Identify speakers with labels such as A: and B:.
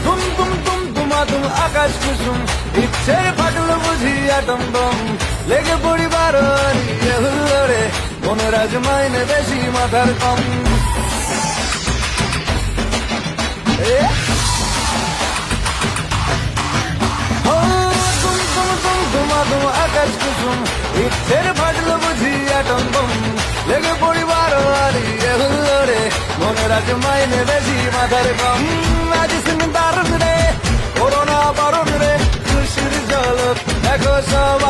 A: তুম তুম তুম তুমা তুম আকাশ কুসুম ইচ্ছের ফাটলো বুঝি আটম বম লেগে পড়িবার হুল্লোড়ে বনরাজ মাইনে বেশি মাথার কম এ আকাশ কুসুম ইচ্ছের ফাটলো বুঝি আটম বম লেগে পড়িবার হুল্লোড়ে মনের মাইনে বেশি মাথার কম আজ সিং দারুণ রে করোনা বারণ রে খুশির ঝলক দেখো সব